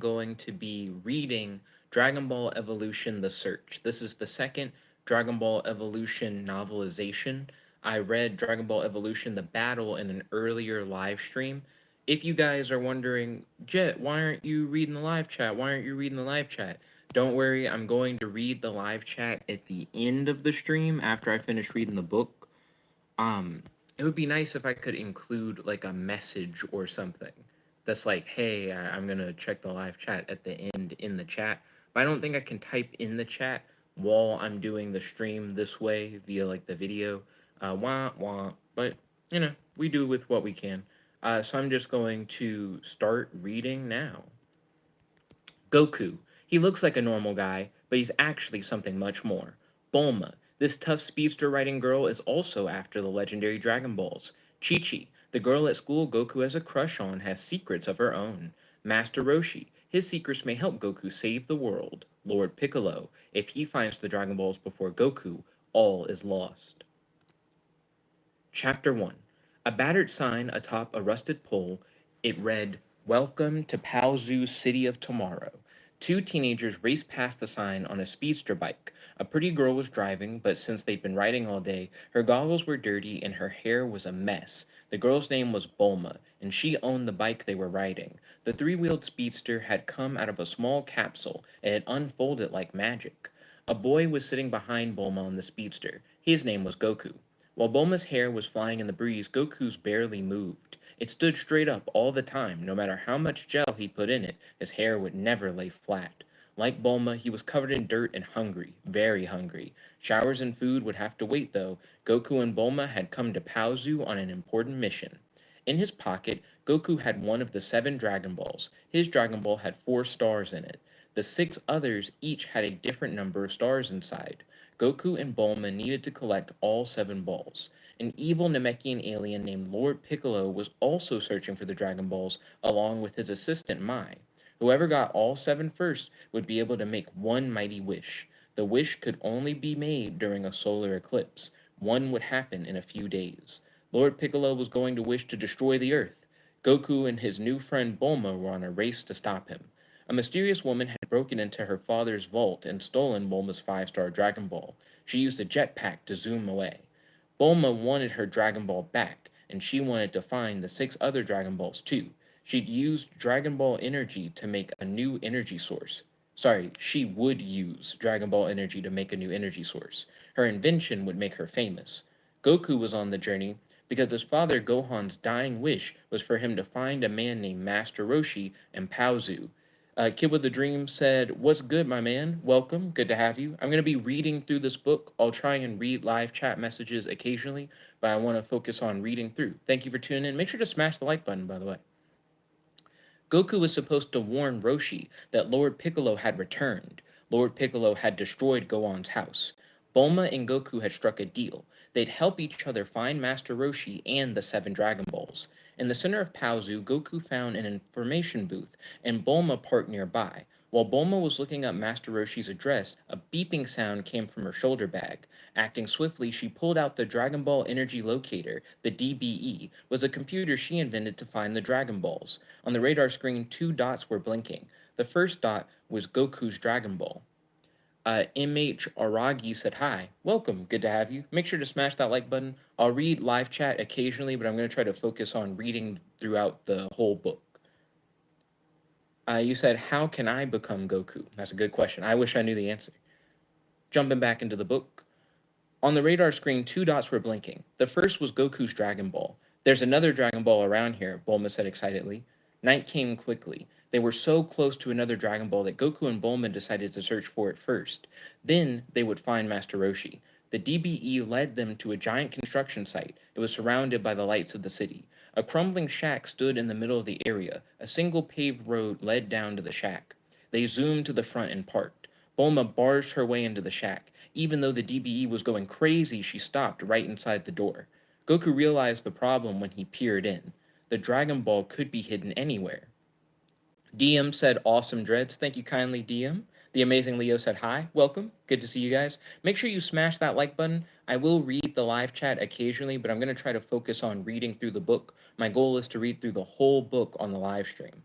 going to be reading Dragon Ball Evolution: The Search. This is the second Dragon Ball Evolution novelization. I read Dragon Ball Evolution: The Battle in an earlier live stream. If you guys are wondering, Jet, why aren't you reading the live chat? Why aren't you reading the live chat? Don't worry, I'm going to read the live chat at the end of the stream after I finish reading the book. Um, it would be nice if I could include like a message or something that's like, "Hey, I'm gonna check the live chat at the end in the chat." But I don't think I can type in the chat while I'm doing the stream this way via like the video. Wah wah. But we do with what we can. So I'm just going to start reading now. Goku. He looks like a normal guy, but he's actually something much more. Bulma. This tough speedster riding girl is also after the legendary Dragon Balls. Chi Chi. The girl at school Goku has a crush on has secrets of her own. Master Roshi. His secrets may help Goku save the world. Lord Piccolo. If he finds the Dragon Balls before Goku, all is lost. Chapter 1. A battered sign atop a rusted pole, it read, "Welcome to Paozu's City of Tomorrow." Two teenagers raced past the sign on a speedster bike. A pretty girl was driving, but since they'd been riding all day, her goggles were dirty and her hair was a mess. The girl's name was Bulma, and she owned the bike they were riding. The three-wheeled speedster had come out of a small capsule and had unfolded like magic. A boy was sitting behind Bulma on the speedster. His name was Goku. While Bulma's hair was flying in the breeze, Goku's barely moved. It stood straight up all the time. No matter how much gel he put in it, his hair would never lay flat. Like Bulma, he was covered in dirt and hungry, very hungry. Showers and food would have to wait, though. Goku and Bulma had come to Paozu on an important mission. In his pocket, Goku had one of the 7 Dragon Balls. His Dragon Ball had 4 stars in it. The 6 others each had a different number of stars inside. Goku and Bulma needed to collect all 7 balls. An evil Namekian alien named Lord Piccolo was also searching for the Dragon Balls along with his assistant Mai. Whoever got all 7 first would be able to make one mighty wish. The wish could only be made during a solar eclipse. One would happen in a few days. Lord Piccolo was going to wish to destroy the Earth. Goku and his new friend Bulma were on a race to stop him. A mysterious woman had broken into her father's vault and stolen Bulma's 5-star Dragon Ball. She used a jetpack to zoom away. Bulma wanted her Dragon Ball back, and she wanted to find the 6 other Dragon Balls too. She'd used Dragon Ball energy to make a new energy source. Sorry, she would use Dragon Ball energy to make a new energy source. Her invention would make her famous. Goku was on the journey because his father Gohan's dying wish was for him to find a man named Master Roshi and Paozu. Kid with a Dream said, "What's good, my man? Welcome. Good to have you. I'm going to be reading through this book. I'll try and read live chat messages occasionally, but I want to focus on reading through. Thank you for tuning in. Make sure to smash the like button, by the way." Goku was supposed to warn Roshi that Lord Piccolo had returned. Lord Piccolo had destroyed Gohan's house. Bulma and Goku had struck a deal. They'd help each other find Master Roshi and the 7 Dragon Balls. In the center of Paozu, Goku found an information booth, and Bulma parked nearby. While Bulma was looking up Master Roshi's address, a beeping sound came from her shoulder bag. Acting swiftly, she pulled out the Dragon Ball Energy Locator. The DBE was a computer she invented to find the Dragon Balls. On the radar screen, 2 dots were blinking. The first dot was Goku's Dragon Ball. MH Aragi said hi. Welcome. Good to have you. Make sure to smash that like button. I'll read live chat occasionally, but I'm going to try to focus on reading throughout the whole book. You said, how can I become Goku? That's a good question. I wish I knew the answer. Jumping back into the book. On the radar screen, 2 dots were blinking. The first was Goku's Dragon Ball. There's another Dragon Ball around here, Bulma said excitedly. Night came quickly. They were so close to another Dragon Ball that Goku and Bulma decided to search for it first. Then they would find Master Roshi. The DBE led them to a giant construction site. It was surrounded by the lights of the city. A crumbling shack stood in the middle of the area. A single paved road led down to the shack. They zoomed to the front and parked. Bulma barged her way into the shack. Even though the DBE was going crazy, she stopped right inside the door. Goku realized the problem when he peered in. The Dragon Ball could be hidden anywhere. DM said, "Awesome dreads." Thank you kindly, DM. The Amazing Leo said, "Hi, welcome. Good to see you guys." Make sure you smash that like button. I will read the live chat occasionally, but I'm going to try to focus on reading through the book. My goal is to read through the whole book on the live stream.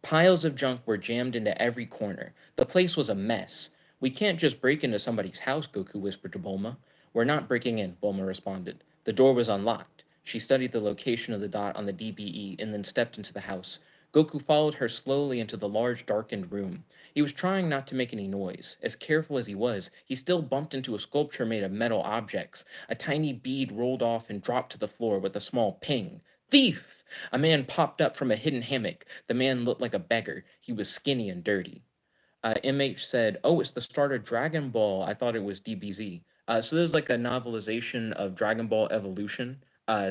Piles of junk were jammed into every corner. The place was a mess. We can't just break into somebody's house, Goku whispered to Bulma. We're not breaking in, Bulma responded. The door was unlocked. She studied the location of the dot on the DBE and then stepped into the house. Goku followed her slowly into the large, darkened room. He was trying not to make any noise. As careful as he was, he still bumped into a sculpture made of metal objects. A tiny bead rolled off and dropped to the floor with a small ping. Thief! A man popped up from a hidden hammock. The man looked like a beggar. He was skinny and dirty. MH said, "Oh, it's the start of Dragon Ball. I thought it was DBZ." So there's like a novelization of Dragon Ball Evolution.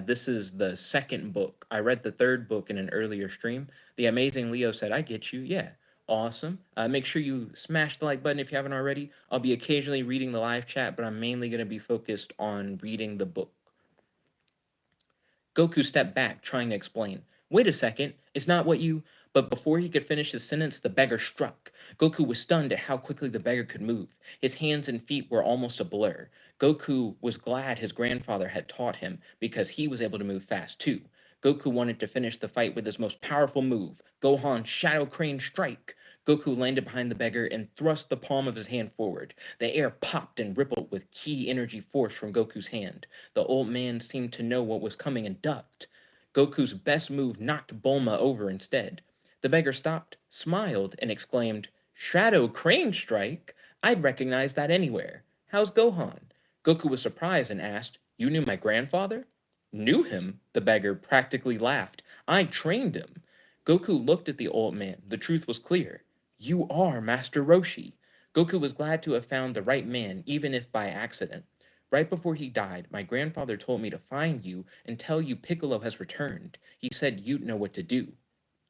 This is the second book. I read the third book in an earlier stream. The Amazing Leo said, "I get you. Yeah, awesome. Make sure you smash the like button if you haven't already. I'll be occasionally reading the live chat, but I'm mainly going to be focused on reading the book." Goku stepped back, trying to explain. Wait a second, it's not what you. But before he could finish his sentence, the beggar struck. Goku was stunned at how quickly the beggar could move. His hands and feet were almost a blur. Goku was glad his grandfather had taught him because he was able to move fast too. Goku wanted to finish the fight with his most powerful move, Gohan's Shadow Crane Strike. Goku landed behind the beggar and thrust the palm of his hand forward. The air popped and rippled with key energy force from Goku's hand. The old man seemed to know what was coming and ducked. Goku's best move knocked Bulma over instead. The beggar stopped, smiled, and exclaimed, Shadow Crane Strike? I'd recognize that anywhere. How's Gohan? Goku was surprised and asked, You knew my grandfather? Knew him? The beggar practically laughed. I trained him. Goku looked at the old man. The truth was clear. You are Master Roshi. Goku was glad to have found the right man, even if by accident. Right before he died, my grandfather told me to find you and tell you Piccolo has returned. He said you'd know what to do.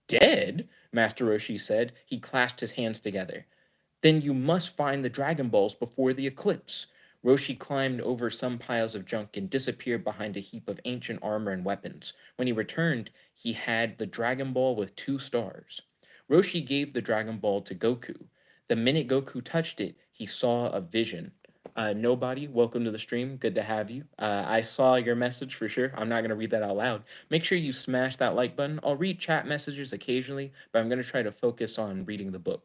Dead? Master Roshi said. He clasped his hands together. Then you must find the Dragon Balls before the eclipse. Roshi climbed over some piles of junk and disappeared behind a heap of ancient armor and weapons. When he returned, he had the Dragon Ball with 2 stars. Roshi gave the Dragon Ball to Goku. The minute Goku touched it, he saw a vision. Nobody, welcome to the stream. Good to have you. I saw your message for sure. I'm not going to read that out loud. Make sure you smash that like button. I'll read chat messages occasionally, but I'm going to try to focus on reading the book.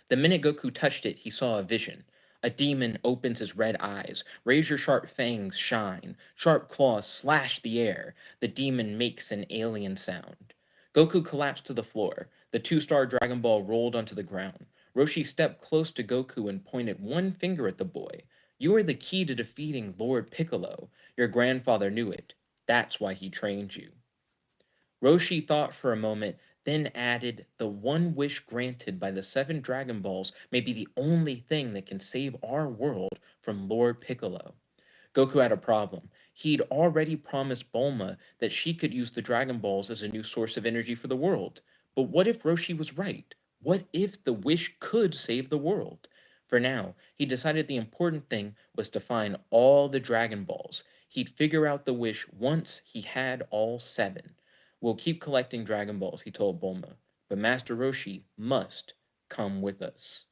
The minute Goku touched it, he saw a vision. A demon opens his red eyes. Razor sharp fangs shine. Sharp claws slash the air. The demon makes an alien sound. Goku collapsed to the floor. The 2 star Dragon Ball rolled onto the ground. Roshi stepped close to Goku and pointed one finger at the boy. You are the key to defeating Lord Piccolo. Your grandfather knew it. That's why he trained you. Roshi thought for a moment, then added, The one wish granted by the 7 Dragon Balls may be the only thing that can save our world from Lord Piccolo. Goku had a problem. He'd already promised Bulma that she could use the Dragon Balls as a new source of energy for the world. But what if Roshi was right? What if the wish could save the world? For now, he decided the important thing was to find all the Dragon Balls. He'd figure out the wish once he had all 7. We'll keep collecting Dragon Balls, he told Bulma, but Master Roshi must come with us.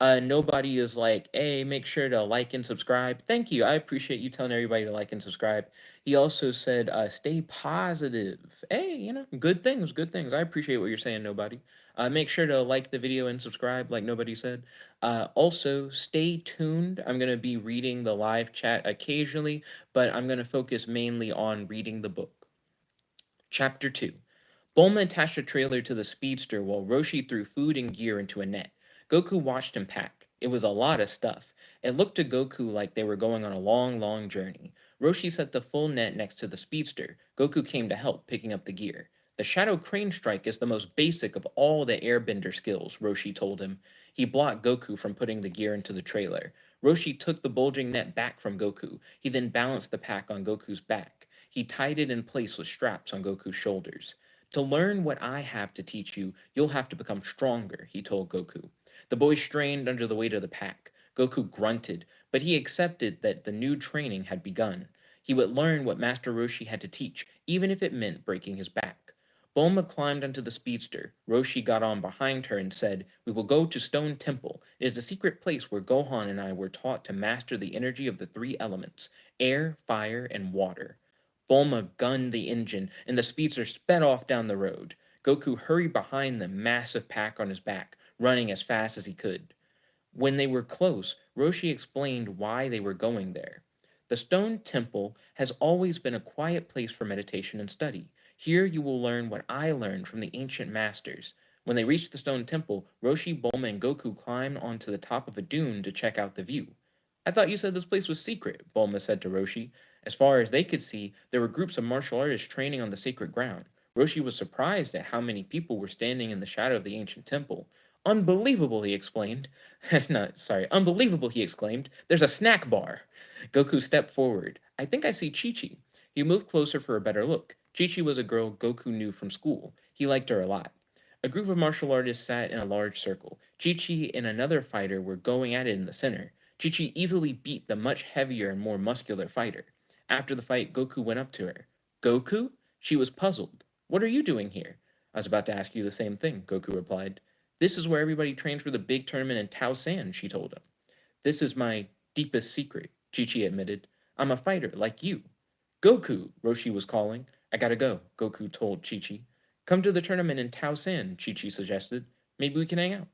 Nobody is like, hey, make sure to like and subscribe. Thank you. I appreciate you telling everybody to like and subscribe. He also said, stay positive. Hey, good things, good things. I appreciate what you're saying, nobody. Make sure to like the video and subscribe, like nobody said. Also, stay tuned. I'm going to be reading the live chat occasionally, but I'm going to focus mainly on reading the book. Chapter 2. Bulma attached a trailer to the speedster while Roshi threw food and gear into a net. Goku watched him pack. It was a lot of stuff. It looked to Goku like they were going on a long, long journey. Roshi set the full net next to the speedster. Goku came to help, picking up the gear. The Shadow Crane Strike is the most basic of all the airbender skills, Roshi told him. He blocked Goku from putting the gear into the trailer. Roshi took the bulging net back from Goku. He then balanced the pack on Goku's back. He tied it in place with straps on Goku's shoulders. To learn what I have to teach you, you'll have to become stronger, he told Goku. The boy strained under the weight of the pack. Goku grunted, but he accepted that the new training had begun. He would learn what Master Roshi had to teach, even if it meant breaking his back. Bulma climbed onto the speedster. Roshi got on behind her and said, We will go to Stone Temple. It is a secret place where Gohan and I were taught to master the energy of the 3 elements, air, fire, and water. Bulma gunned the engine, and the speedster sped off down the road. Goku hurried behind the massive pack on his back, running as fast as he could. When they were close, Roshi explained why they were going there. The stone temple has always been a quiet place for meditation and study. Here you will learn what I learned from the ancient masters. When they reached the stone temple, Roshi, Bulma, and Goku climbed onto the top of a dune to check out the view. I thought you said this place was secret, Bulma said to Roshi. As far as they could see, there were groups of martial artists training on the sacred ground. Roshi was surprised at how many people were standing in the shadow of the ancient temple. Unbelievable, he explained. No, sorry, unbelievable, he exclaimed. There's a snack bar. Goku stepped forward. I think I see Chi-Chi. He moved closer for a better look. Chi-Chi was a girl Goku knew from school. He liked her a lot. A group of martial artists sat in a large circle. Chi-Chi and another fighter were going at it in the center. Chi-Chi easily beat the much heavier and more muscular fighter. After the fight, Goku went up to her. Goku? She was puzzled. What are you doing here? I was about to ask you the same thing, Goku replied. This is where everybody trains for the big tournament in Tao San, she told him. This is my deepest secret, Chi-Chi admitted. I'm a fighter, like you. Goku, Roshi was calling. I gotta go, Goku told Chi-Chi. Come to the tournament in Tao San, Chi-Chi suggested. Maybe we can hang out.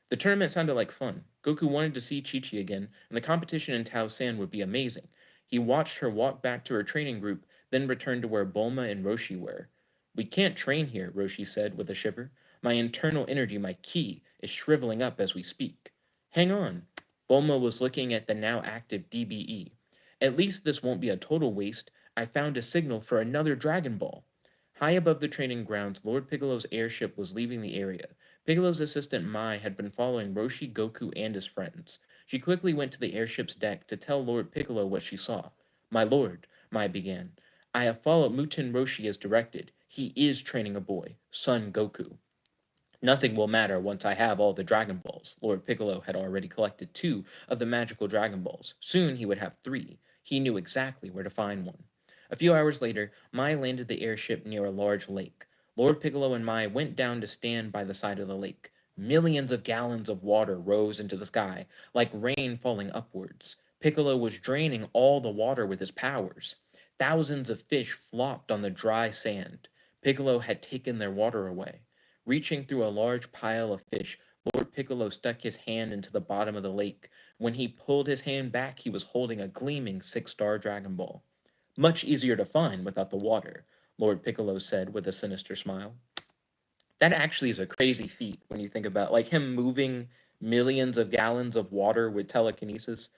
The tournament sounded like fun. Goku wanted to see Chi-Chi again, and the competition in Tao San would be amazing. He watched her walk back to her training group, then returned to where Bulma and Roshi were. We can't train here, Roshi said with a shiver. My internal energy, my ki, is shriveling up as we speak. Hang on. Bulma was looking at the now active DBE. At least this won't be a total waste. I found a signal for another Dragon Ball. High above the training grounds, Lord Piccolo's airship was leaving the area. Piccolo's assistant Mai had been following Roshi, Goku, and his friends. She quickly went to the airship's deck to tell Lord Piccolo what she saw. My lord, Mai began, I have followed Muten Roshi as directed. He is training a boy, son Goku. Nothing will matter once I have all the Dragon Balls. Lord Piccolo had already collected 2 of the magical Dragon Balls. Soon he would have 3. He knew exactly where to find one. A few hours later, Mai landed the airship near a large lake. Lord Piccolo and Mai went down to stand by the side of the lake. Millions of gallons of water rose into the sky, like rain falling upwards. Piccolo was draining all the water with his powers. Thousands of fish flopped on the dry sand. Piccolo had taken their water away. Reaching through a large pile of fish, Lord Piccolo stuck his hand into the bottom of the lake. When he pulled his hand back, he was holding a gleaming 6-star Dragon Ball. Much easier to find without the water, Lord Piccolo said with a sinister smile. That actually is a crazy feat when you think about like him moving millions of gallons of water with telekinesis,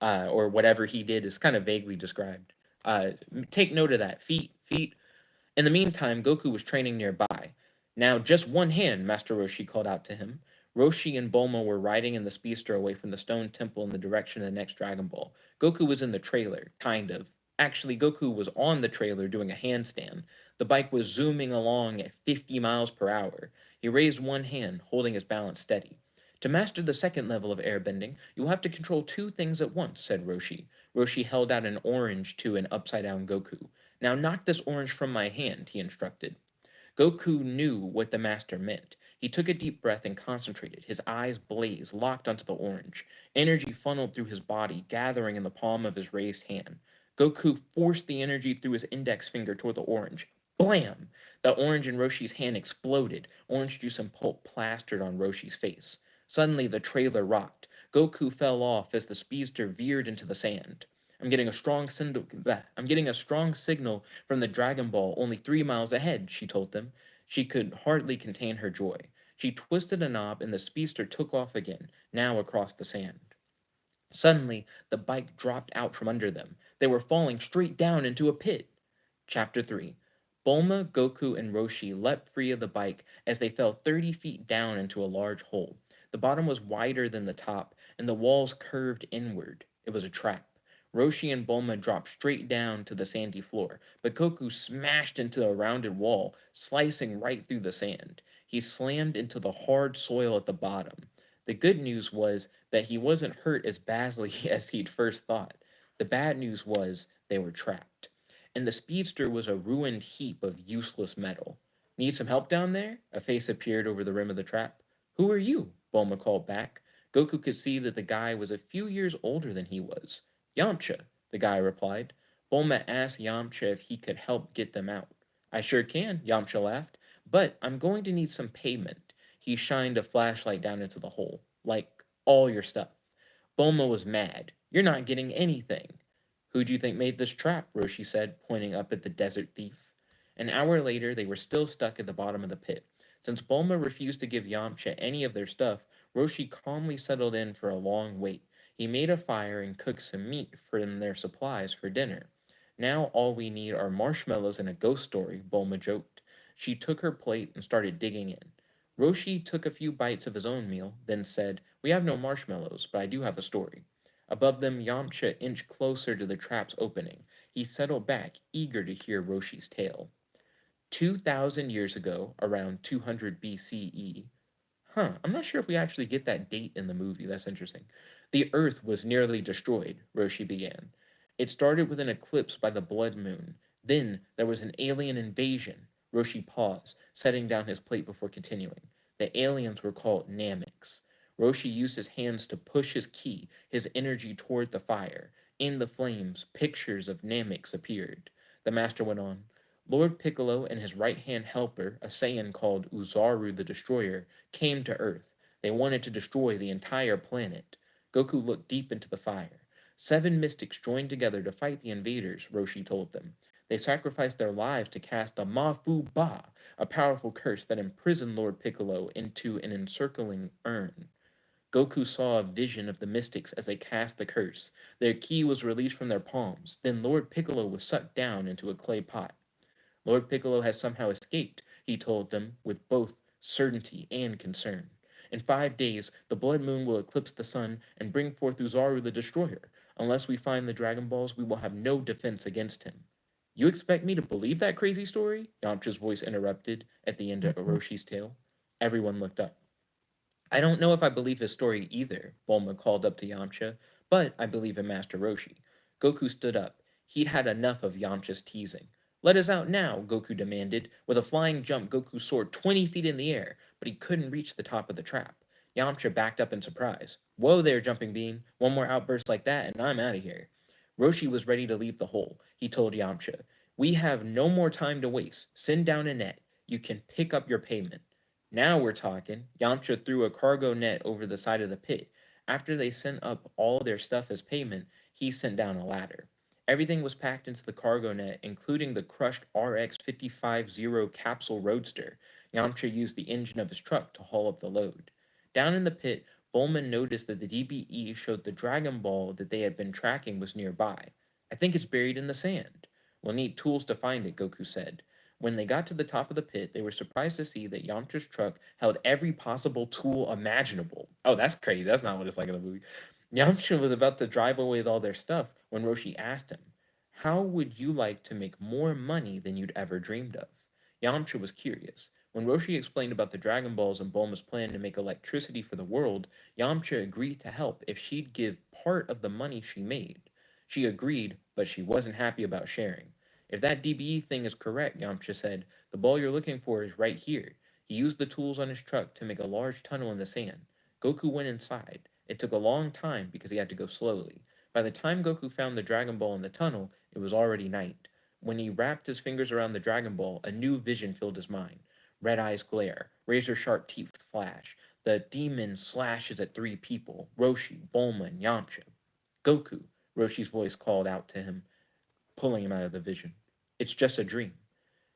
or whatever he did is kind of vaguely described. Take note of that. Feet. In the meantime, Goku was training nearby. Now, just one hand, Master Roshi called out to him. Roshi and Bulma were riding in the speedster away from the stone temple in the direction of the next Dragon Ball. Goku was in the trailer, kind of. Actually, Goku was on the trailer doing a handstand. The bike was zooming along at 50 miles per hour. He raised one hand, holding his balance steady. To master the second level of airbending, you will have to control 2 things at once, said Roshi. Roshi held out an orange to an upside-down Goku. Now knock this orange from my hand, he instructed. Goku knew what the master meant. He took a deep breath and concentrated. His eyes blazed, locked onto the orange. Energy funneled through his body, gathering in the palm of his raised hand. Goku forced the energy through his index finger toward the orange. Blam! The orange in Roshi's hand exploded. Orange juice and pulp plastered on Roshi's face. Suddenly, the trailer rocked. Goku fell off as the speedster veered into the sand. I'm getting a strong signal from the Dragon Ball only 3 miles ahead, she told them. She could hardly contain her joy. She twisted a knob and the speedster took off again, now across the sand. Suddenly, the bike dropped out from under them. They were falling straight down into a pit. Chapter 3. Bulma, Goku, and Roshi leapt free of the bike as they fell 30 feet down into a large hole. The bottom was wider than the top, and the walls curved inward. It was a trap. Roshi and Bulma dropped straight down to the sandy floor, but Goku smashed into a rounded wall, slicing right through the sand. He slammed into the hard soil at the bottom. The good news was that he wasn't hurt as badly as he'd first thought. The bad news was they were trapped. And the speedster was a ruined heap of useless metal. Need some help down there? A face appeared over the rim of the trap. Who are you? Bulma called back. Goku could see that the guy was a few years older than he was. Yamcha, the guy replied. Bulma asked Yamcha if he could help get them out. I sure can, Yamcha laughed, But I'm going to need some payment. He shined a flashlight down into the hole. Like, all your stuff. Bulma was mad. You're not getting anything. Who do you think made this trap? Roshi said, pointing up at the desert thief. An hour later, they were still stuck at the bottom of the pit. Since Bulma refused to give Yamcha any of their stuff, Roshi calmly settled in for a long wait. He made a fire and cooked some meat from their supplies for dinner. Now all we need are marshmallows and a ghost story, Bulma joked. She took her plate and started digging in. Roshi took a few bites of his own meal, then said, We have no marshmallows, but I do have a story. Above them, Yamcha inched closer to the trap's opening. He settled back, eager to hear Roshi's tale. 2,000 years ago, around 200 BCE. I'm not sure if we actually get that date in the movie. That's interesting. The Earth was nearly destroyed, Roshi began. It started with an eclipse by the blood moon. Then there was an alien invasion. Roshi paused, setting down his plate before continuing. The aliens were called Nameks. Roshi used his hands to push his ki, his energy toward the fire. In the flames, pictures of Nameks appeared. The master went on. Lord Piccolo and his right-hand helper, a Saiyan called Uzaru the Destroyer, came to Earth. They wanted to destroy the entire planet. Goku looked deep into the fire. 7 mystics joined together to fight the invaders, Roshi told them. They sacrificed their lives to cast the Mafu Ba, a powerful curse that imprisoned Lord Piccolo into an encircling urn. Goku saw a vision of the mystics as they cast the curse. Their ki was released from their palms. Then Lord Piccolo was sucked down into a clay pot. Lord Piccolo has somehow escaped, he told them with both certainty and concern. In 5 days, the blood moon will eclipse the sun and bring forth Uzaru the Destroyer. Unless we find the Dragon Balls, we will have no defense against him. You expect me to believe that crazy story? Yamcha's voice interrupted at the end of Oroshi's tale. Everyone looked up. I don't know if I believe his story either, Bulma called up to Yamcha, but I believe in Master Roshi. Goku stood up. He'd had enough of Yamcha's teasing. Let us out now, Goku demanded. With a flying jump, Goku soared 20 feet in the air, but he couldn't reach the top of the trap. Yamcha backed up in surprise. Whoa there, Jumping Bean. One more outburst like that, and I'm out of here. Roshi was ready to leave the hole. He told Yamcha, We have no more time to waste. Send down a net. You can pick up your payment. Now we're talking. Yamcha threw a cargo net over the side of the pit. After they sent up all their stuff as payment, he sent down a ladder. Everything was packed into the cargo net, including the crushed RX 550 capsule roadster. Yamcha used the engine of his truck to haul up the load. Down in the pit, Bulma noticed that the DBE showed the Dragon Ball that they had been tracking was nearby. I think it's buried in the sand. We'll need tools to find it, Goku said. When they got to the top of the pit, they were surprised to see that Yamcha's truck held every possible tool imaginable. Oh, that's crazy. That's not what it's like in the movie. Yamcha was about to drive away with all their stuff when Roshi asked him, How would you like to make more money than you'd ever dreamed of? Yamcha was curious. When Roshi explained about the Dragon Balls and Bulma's plan to make electricity for the world, Yamcha agreed to help if she'd give part of the money she made. She agreed, but she wasn't happy about sharing. If that DBE thing is correct, Yamcha said, the ball you're looking for is right here. He used the tools on his truck to make a large tunnel in the sand. Goku went inside. It took a long time because he had to go slowly. By the time Goku found the Dragon Ball in the tunnel, it was already night. When he wrapped his fingers around the Dragon Ball, a new vision filled his mind. Red eyes glare, razor sharp teeth flash. The demon slashes at 3 people, Roshi, Bulma, and Yamcha. Goku, Roshi's voice called out to him, pulling him out of the vision. It's just a dream.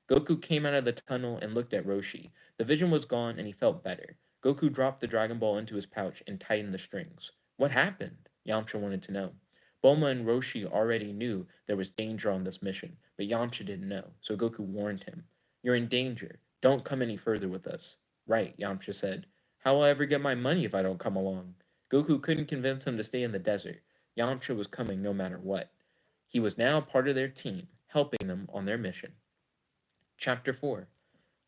Goku came out of the tunnel and looked at Roshi. The vision was gone and he felt better. Goku dropped the Dragon Ball into his pouch and tightened the strings. What happened? Yamcha wanted to know. Bulma and Roshi already knew there was danger on this mission, but Yamcha didn't know, so Goku warned him. You're in danger. Don't come any further with us. Right, Yamcha said. How will I ever get my money if I don't come along? Goku couldn't convince him to stay in the desert. Yamcha was coming no matter what. He was now part of their team, helping them on their mission. Chapter 4.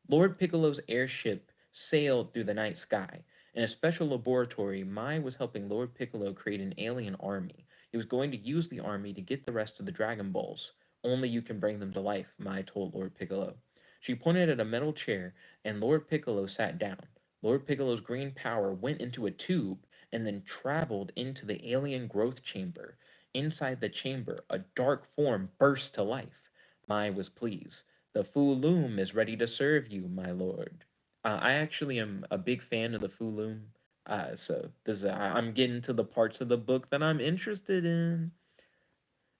Lord Piccolo's airship sailed through the night sky. In a special laboratory, Mai was helping Lord Piccolo create an alien army. He was going to use the army to get the rest of the Dragon Balls. Only you can bring them to life, Mai told Lord Piccolo. She pointed at a metal chair, and Lord Piccolo sat down. Lord Piccolo's green power went into a tube and then traveled into the alien growth chamber. Inside the chamber, a dark form burst to life. Mai was pleased. The Fu Loom is ready to serve you, my lord. I actually am a big fan of the Fu Loom. I'm getting to the parts of the book that I'm interested in.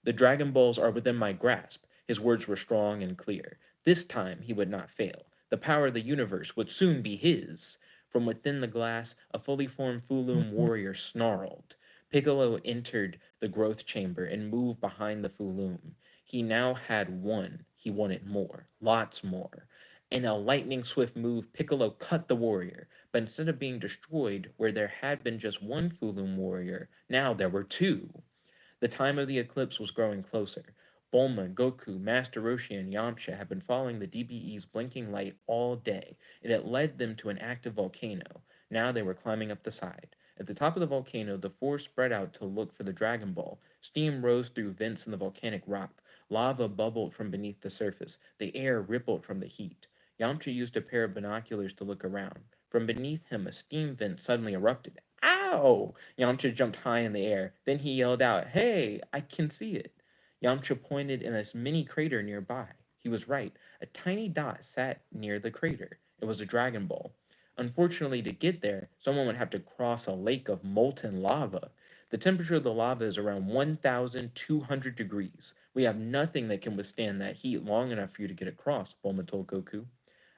The Dragon Balls are within my grasp. His words were strong and clear. This time he would not fail. The power of the universe would soon be his. From within the glass, a fully formed Fulum warrior snarled. Piccolo entered the growth chamber and moved behind the Fulum. He now had one. He wanted more, lots more. In a lightning swift move, Piccolo cut the warrior, but instead of being destroyed where there had been just one Fulum warrior, now there were two. The time of the eclipse was growing closer. Bulma, Goku, Master Roshi, and Yamcha had been following the DBE's blinking light all day. It had led them to an active volcano. Now they were climbing up the side. At the top of the volcano, the four spread out to look for the Dragon Ball. Steam rose through vents in the volcanic rock. Lava bubbled from beneath the surface. The air rippled from the heat. Yamcha used a pair of binoculars to look around. From beneath him, a steam vent suddenly erupted. Ow! Yamcha jumped high in the air. Then he yelled out, "Hey, I can see it." Yamcha pointed in a mini crater nearby. He was right. A tiny dot sat near the crater. It was a Dragon Ball. Unfortunately, to get there, someone would have to cross a lake of molten lava. The temperature of the lava is around 1,200 degrees. We have nothing that can withstand that heat long enough for you to get across, Bulma told Goku.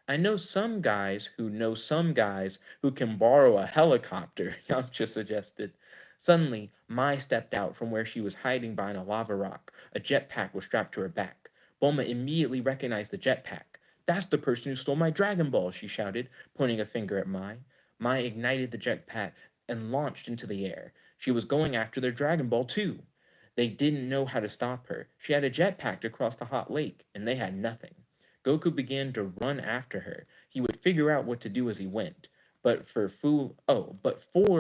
I know some guys who know some guys who can borrow a helicopter, Yamcha suggested. Suddenly, Mai stepped out from where she was hiding behind a lava rock. A jetpack was strapped to her back. Bulma immediately recognized the jetpack. That's the person who stole my Dragon Ball, she shouted, pointing a finger at Mai. Mai ignited the jetpack and launched into the air. She was going after their Dragon Ball too. They didn't know how to stop her. She had a jetpack to cross the hot lake, and they had nothing. Goku began to run after her. He would figure out what to do as he went. But four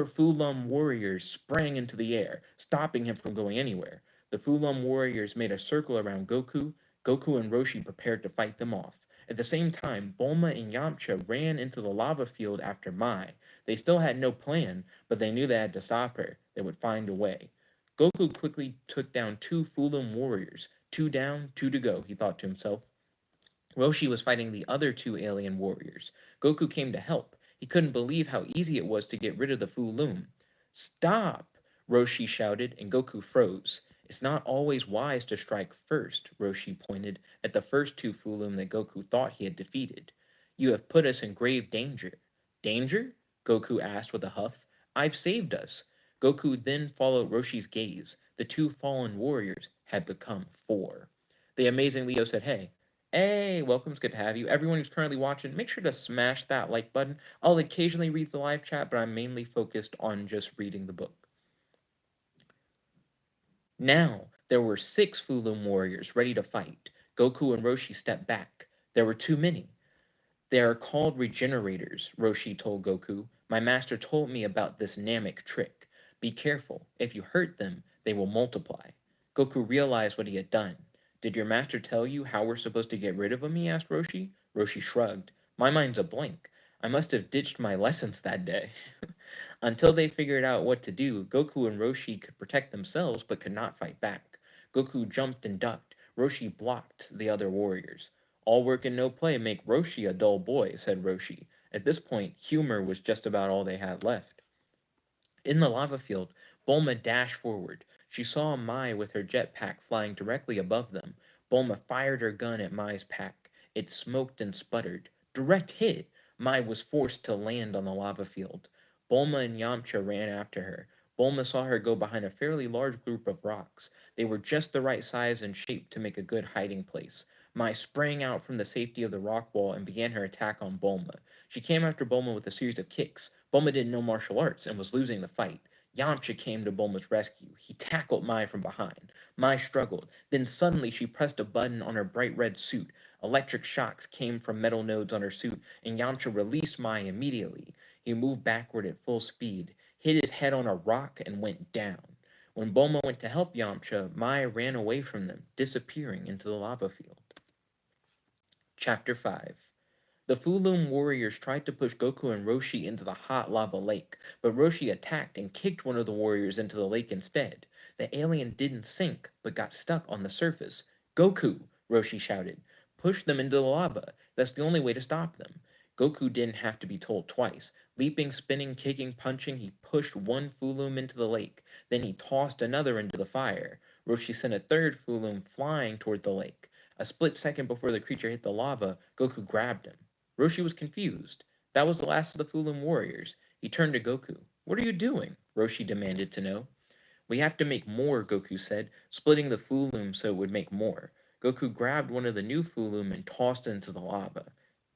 Fulum warriors sprang into the air, stopping him from going anywhere. The Fulum warriors made a circle around Goku. Goku and Roshi prepared to fight them off. At the same time, Bulma and Yamcha ran into the lava field after Mai. They still had no plan, but they knew they had to stop her. They would find a way. Goku quickly took down two Fulum warriors. Two down, two to go, he thought to himself. Roshi was fighting the other two alien warriors. Goku came to help. He couldn't believe how easy it was to get rid of the Fu Loom. Stop! Roshi shouted, and Goku froze. It's not always wise to strike first, Roshi pointed at the first two Fu Loom that Goku thought he had defeated. You have put us in grave danger. Danger? Goku asked with a huff. I've saved us. Goku then followed Roshi's gaze. The two fallen warriors had become four. The amazing Leo said, Hey, welcome. It's good to have you. Everyone who's currently watching, make sure to smash that like button. I'll occasionally read the live chat, but I'm mainly focused on just reading the book. Now, there were 6 Fulum warriors ready to fight. Goku and Roshi stepped back. There were too many. They are called regenerators, Roshi told Goku. My master told me about this Namek trick. Be careful. If you hurt them, they will multiply. Goku realized what he had done. Did your master tell you how we're supposed to get rid of them? He asked Roshi. Roshi shrugged. My mind's a blank. I must have ditched my lessons that day. Until they figured out what to do, Goku and Roshi could protect themselves but could not fight back. Goku jumped and ducked. Roshi blocked the other warriors. All work and no play make Roshi a dull boy, said Roshi. At this point, humor was just about all they had left. In the lava field, Bulma dashed forward. She saw Mai with her jetpack flying directly above them. Bulma fired her gun at Mai's pack. It smoked and sputtered. Direct hit! Mai was forced to land on the lava field. Bulma and Yamcha ran after her. Bulma saw her go behind a fairly large group of rocks. They were just the right size and shape to make a good hiding place. Mai sprang out from the safety of the rock wall and began her attack on Bulma. She came after Bulma with a series of kicks. Bulma didn't know martial arts and was losing the fight. Yamcha came to Bulma's rescue. He tackled Mai from behind. Mai struggled. Then suddenly she pressed a button on her bright red suit. Electric shocks came from metal nodes on her suit, and Yamcha released Mai immediately. He moved backward at full speed, hit his head on a rock, and went down. When Bulma went to help Yamcha, Mai ran away from them, disappearing into the lava field. Chapter 5. The Fulum warriors tried to push Goku and Roshi into the hot lava lake, but Roshi attacked and kicked one of the warriors into the lake instead. The alien didn't sink, but got stuck on the surface. Goku! Roshi shouted. Push them into the lava. That's the only way to stop them. Goku didn't have to be told twice. Leaping, spinning, kicking, punching, he pushed one Fulum into the lake. Then he tossed another into the fire. Roshi sent a third Fulum flying toward the lake. A split second before the creature hit the lava, Goku grabbed him. Roshi was confused. That was the last of the Fulum warriors. He turned to Goku. "What are you doing?" Roshi demanded to know. "We have to make more," Goku said, splitting the Fulum so it would make more. Goku grabbed one of the new Fulum and tossed it into the lava.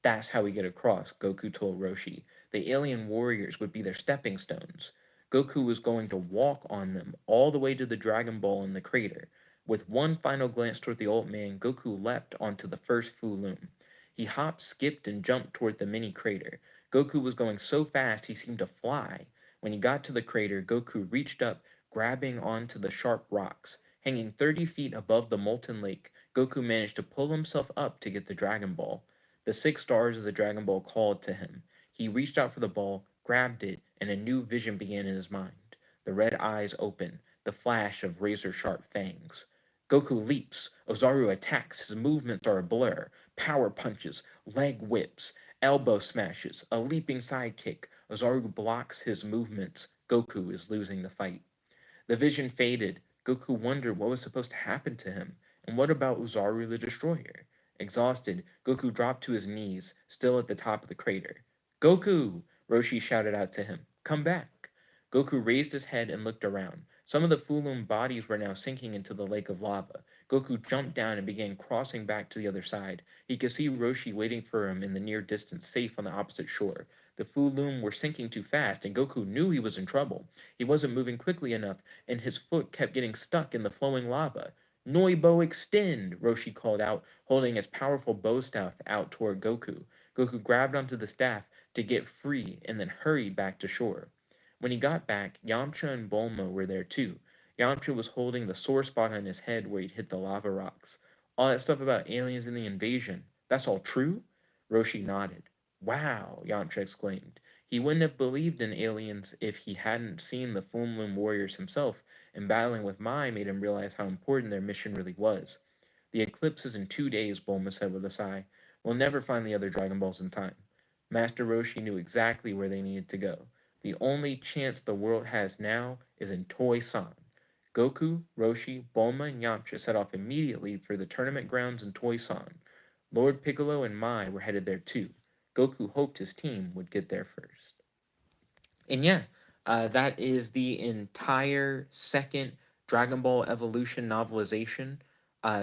"That's how we get across," Goku told Roshi. "The alien warriors would be their stepping stones." Goku was going to walk on them all the way to the Dragon Ball in the crater. With one final glance toward the old man, Goku leapt onto the first Fulum. He hopped, skipped, and jumped toward the mini crater. Goku was going so fast he seemed to fly. When he got to the crater, Goku reached up, grabbing onto the sharp rocks. Hanging 30 feet above the molten lake, Goku managed to pull himself up to get the Dragon Ball. The 6 stars of the Dragon Ball called to him. He reached out for the ball, grabbed it, and a new vision began in his mind. The red eyes open, the flash of razor-sharp fangs. Goku leaps. Ozaru attacks. His movements are a blur. Power punches, leg whips, elbow smashes, a leaping sidekick. Ozaru blocks his movements. Goku is losing the fight. The vision faded. Goku wondered what was supposed to happen to him, and what about Uzaru the Destroyer? Exhausted, Goku dropped to his knees, still at the top of the crater. "Goku!" Roshi shouted out to him. "Come back!" Goku raised his head and looked around. Some of the Fulum bodies were now sinking into the lake of lava. Goku jumped down and began crossing back to the other side. He could see Roshi waiting for him in the near distance, safe on the opposite shore. The Fulum were sinking too fast, and Goku knew he was in trouble. He wasn't moving quickly enough, and his foot kept getting stuck in the flowing lava. "Noibo extend!" Roshi called out, holding his powerful bow staff out toward Goku. Goku grabbed onto the staff to get free and then hurried back to shore. When he got back, Yamcha and Bulma were there too. Yamcha was holding the sore spot on his head where he'd hit the lava rocks. "All that stuff about aliens and the invasion, that's all true?" Roshi nodded. "Wow!" Yamcha exclaimed. He wouldn't have believed in aliens if he hadn't seen the Fulmlin warriors himself, and battling with Mai made him realize how important their mission really was. "The eclipse is in 2 days," Bulma said with a sigh. "We'll never find the other Dragon Balls in time." Master Roshi knew exactly where they needed to go. The only chance the world has now is in Toy-San. Goku, Roshi, Bulma, and Yamcha set off immediately for the tournament grounds in Toy-San. Lord Piccolo and Mai were headed there too. Goku hoped his team would get there first. And yeah, that is the entire second Dragon Ball Evolution novelization.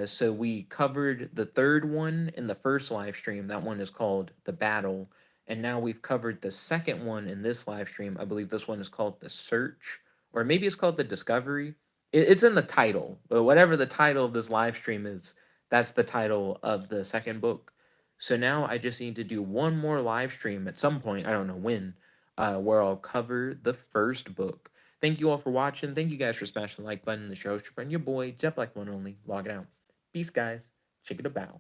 So we covered the third one in the first live stream. That one is called The Battle. And now we've covered the second one in this live stream. I believe this one is called The Search, or maybe it's called The Discovery. It's in the title, but whatever the title of this live stream is, that's the title of the second book. So now I just need to do one more live stream at some point. I don't know when, where I'll cover the first book. Thank you all for watching. Thank you guys for smashing the like button. This is your host, your friend, your boy, Jet Black One Only, logging out. Peace, guys. Check it about.